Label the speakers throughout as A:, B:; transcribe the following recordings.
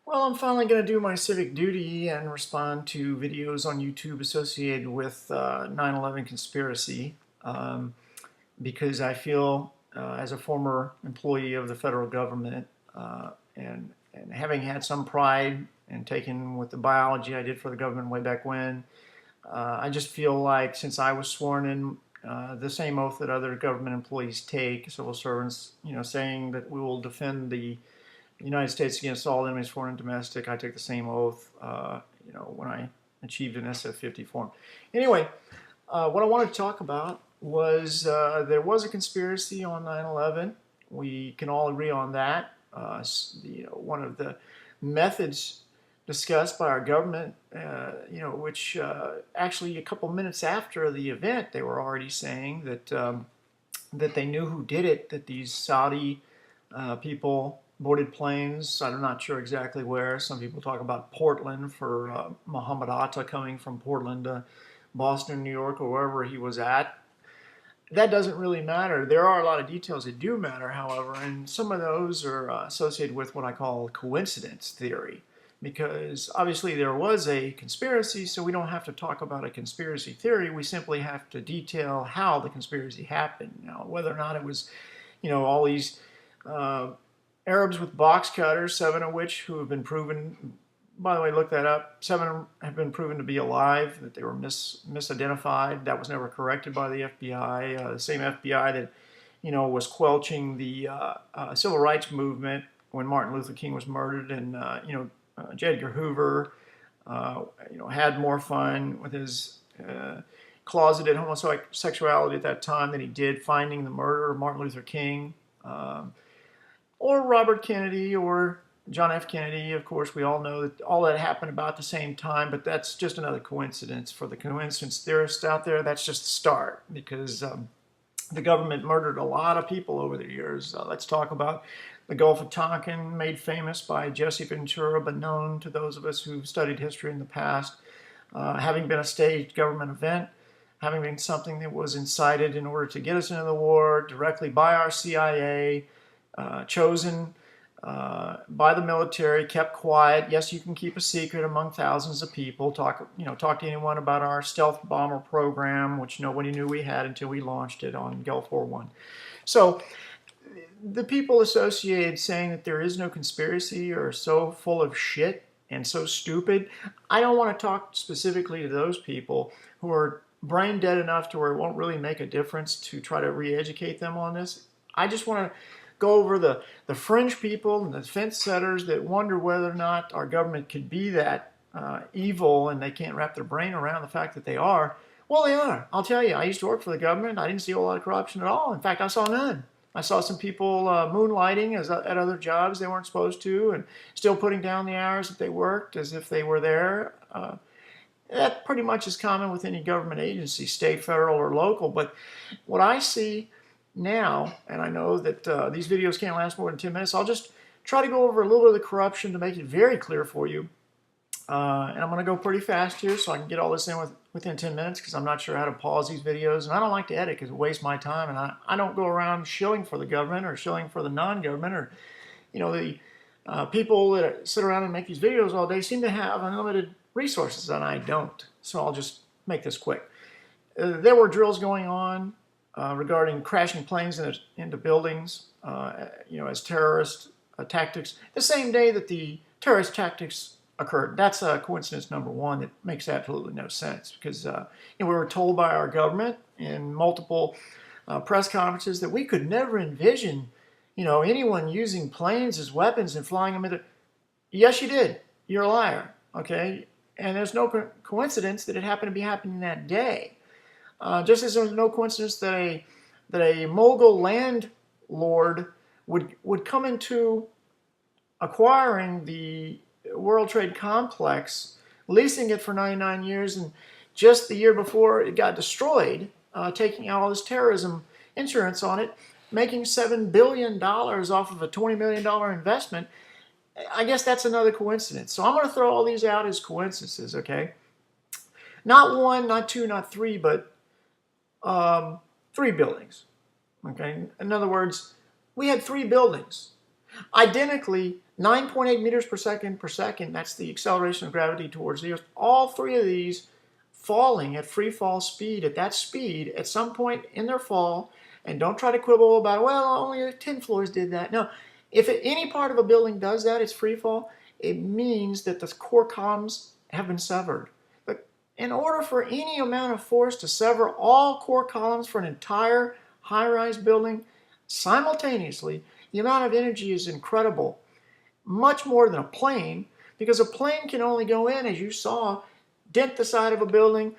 A: Well, I'm finally going to do my civic duty and respond to videos on YouTube associated with 9/11 conspiracy because I feel, as a former employee of the federal government and having had some pride and taken with the biology I did for the government way back when, I just feel like since I was sworn in the same oath that other government employees take, civil servants, saying that we will defend the United States against all enemies, foreign and domestic. I took the same oath, when I achieved an SF-50 form. Anyway, what I wanted to talk about was there was a conspiracy on 9/11. We can all agree on that. One of the methods discussed by our government, which actually a couple minutes after the event, they were already saying that they knew who did it, that these Saudi people boarded planes. I'm not sure exactly where. Some people talk about Portland for Muhammad Atta coming from Portland to Boston, New York, or wherever he was at. That doesn't really matter. There are a lot of details that do matter, however, and some of those are associated with what I call coincidence theory. Because obviously there was a conspiracy, so we don't have to talk about a conspiracy theory. We simply have to detail how the conspiracy happened. Now, whether or not it was, all these Arabs with box cutters, 7 of which who have been proven, by the way, look that up, 7 have been proven to be alive, that they were misidentified. That was never corrected by the FBI. The same FBI that, was quelching the civil rights movement when Martin Luther King was murdered, and, J. Edgar Hoover, had more fun with his closeted homosexuality at that time than he did finding the murderer of Martin Luther King. Or Robert Kennedy or John F. Kennedy. Of course, we all know that all that happened about the same time, but that's just another coincidence. For the coincidence theorists out there, that's just the start, because the government murdered a lot of people over the years. Let's talk about the Gulf of Tonkin, made famous by Jesse Ventura, but known to those of us who've studied history in the past, having been a staged government event, having been something that was incited in order to get us into the war directly by our CIA, chosen by the military, kept quiet. Yes, you can keep a secret among thousands of people. Talk to anyone about our stealth bomber program, which nobody knew we had until we launched it on Gulf War I. So the people associated saying that there is no conspiracy are so full of shit and so stupid. I don't want to talk specifically to those people who are brain dead enough to where it won't really make a difference to try to re-educate them on this. I just want to go over the fringe people and the fence setters that wonder whether or not our government could be that evil, and they can't wrap their brain around the fact that they are. Well, they are. I'll tell you, I used to work for the government. I didn't see a whole lot of corruption at all. In fact, I saw none. I saw some people moonlighting at other jobs they weren't supposed to, and still putting down the hours that they worked as if they were there. That pretty much is common with any government agency, state, federal, or local. But what I see now, and I know that these videos can't last more than 10 minutes, I'll just try to go over a little bit of the corruption to make it very clear for you. And I'm going to go pretty fast here so I can get all this in within 10 minutes, because I'm not sure how to pause these videos. And I don't like to edit because it wastes my time. And I don't go around shilling for the government or shilling for the non-government, or, the people that sit around and make these videos all day seem to have unlimited resources, and I don't. So I'll just make this quick. There were drills going on regarding crashing planes into buildings, as terrorist tactics. The same day that the terrorist tactics occurred. That's coincidence number one that makes absolutely no sense, because we were told by our government in multiple press conferences that we could never envision, anyone using planes as weapons and flying them into. Yes, you did. You're a liar. Okay, and there's no coincidence that it happened to be happening that day. Just as there's no coincidence that a mogul landlord would come into acquiring the World Trade Complex, leasing it for 99 years, and just the year before it got destroyed, taking out all this terrorism insurance on it, making $7 billion off of a $20 million investment. I guess that's another coincidence. So I'm going to throw all these out as coincidences, okay? Not one, not two, not three, but 3 buildings. Okay. In other words, we had 3 buildings identically 9.8 meters per second, that's the acceleration of gravity towards the Earth. All three of these falling at free fall speed, at that speed, at some point in their fall, and don't try to quibble about, well, only 10 floors did that. No, if any part of a building does that, it's free fall, it means that the core columns have been severed. But in order for any amount of force to sever all core columns for an entire high-rise building simultaneously, the amount of energy is incredible. Much more than a plane, because a plane can only go in, as you saw, dent the side of a building,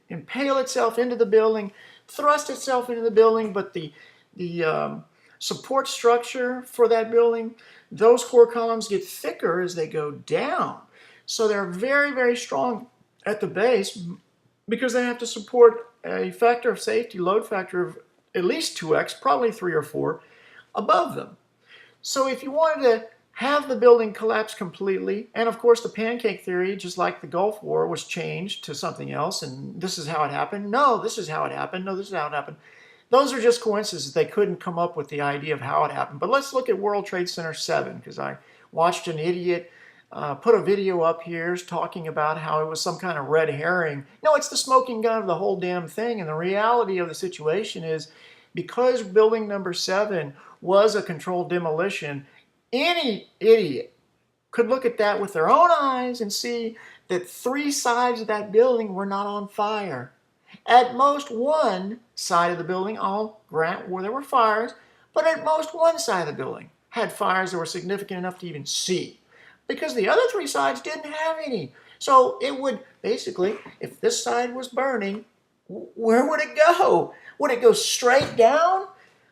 A: impale itself into the building, thrust itself into the building, but the support structure for that building, those core columns get thicker as they go down. So they're very, very strong at the base because they have to support a factor of safety, load factor of at least 2x, probably 3 or 4, above them. So if you wanted to have the building collapse completely, and of course the pancake theory, just like the Gulf War, was changed to something else, and this is how it happened. No, this is how it happened. No, this is how it happened. Those are just coincidences. They couldn't come up with the idea of how it happened. But let's look at World Trade Center 7, because I watched an idiot put a video up here talking about how it was some kind of red herring. No, it's the smoking gun of the whole damn thing, and the reality of the situation is because building number 7 was a controlled demolition, any idiot could look at that with their own eyes and see that 3 sides of that building were not on fire. At most one side of the building, I'll grant, where there were fires, but at most one side of the building had fires that were significant enough to even see, because the other 3 sides didn't have any. So it would basically, if this side was burning, where would it go? Would it go straight down?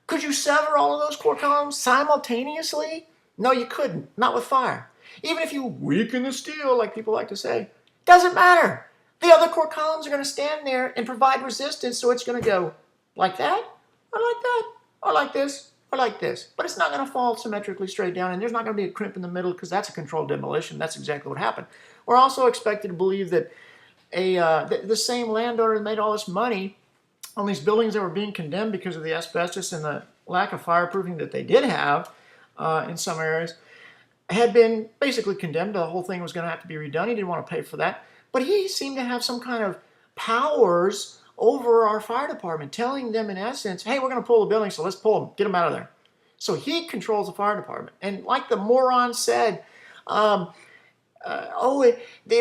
A: Could you sever all of those core columns simultaneously? No, you couldn't, not with fire. Even if you weaken the steel, like people like to say, doesn't matter. The other core columns are going to stand there and provide resistance, so it's going to go like that, or like that, or like this, or like this. But it's not going to fall symmetrically straight down, and there's not going to be a crimp in the middle because that's a controlled demolition. That's exactly what happened. We're also expected to believe that the same landowner that made all this money on these buildings that were being condemned because of the asbestos and the lack of fireproofing that they did have in some areas, had been basically condemned. The whole thing was going to have to be redone. He didn't want to pay for that. But he seemed to have some kind of powers over our fire department, telling them in essence, hey, we're going to pull the building, so let's pull them, get them out of there. So he controls the fire department. And like the moron said, it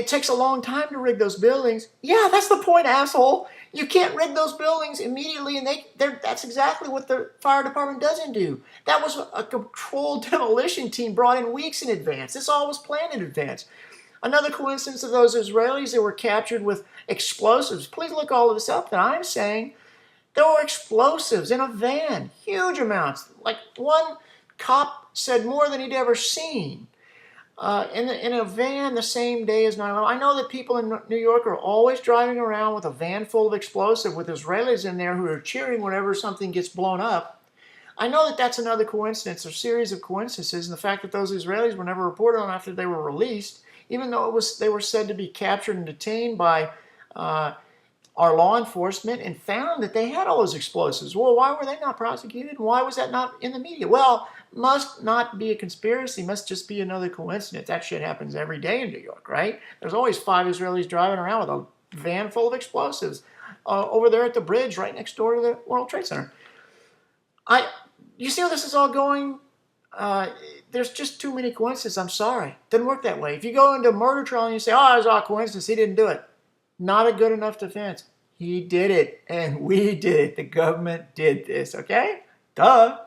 A: takes a long time to rig those buildings. Yeah, that's the point, asshole. You can't rig those buildings immediately, and that's exactly what the fire department doesn't do. That was a controlled demolition team brought in weeks in advance. This all was planned in advance. Another coincidence of those Israelis that were captured with explosives. Please look all of this up that I'm saying. There were explosives in a van, huge amounts. Like one cop said more than he'd ever seen. In a van the same day as 9/11. I know that people in New York are always driving around with a van full of explosive with Israelis in there who are cheering whenever something gets blown up. I know that that's another coincidence, or series of coincidences, and the fact that those Israelis were never reported on after they were released, even though they were said to be captured and detained by our law enforcement and found that they had all those explosives. Well, why were they not prosecuted? Why was that not in the media? Well, must not be a conspiracy, must just be another coincidence. That shit happens every day in New York, right? There's always 5 Israelis driving around with a van full of explosives over there at the bridge right next door to the World Trade Center. You see how this is all going? There's just too many coincidences. I'm sorry. Doesn't work that way. If you go into a murder trial and you say, oh, it was all coincidence, he didn't do it. Not a good enough defense. He did it, and we did it. The government did this, okay? Duh.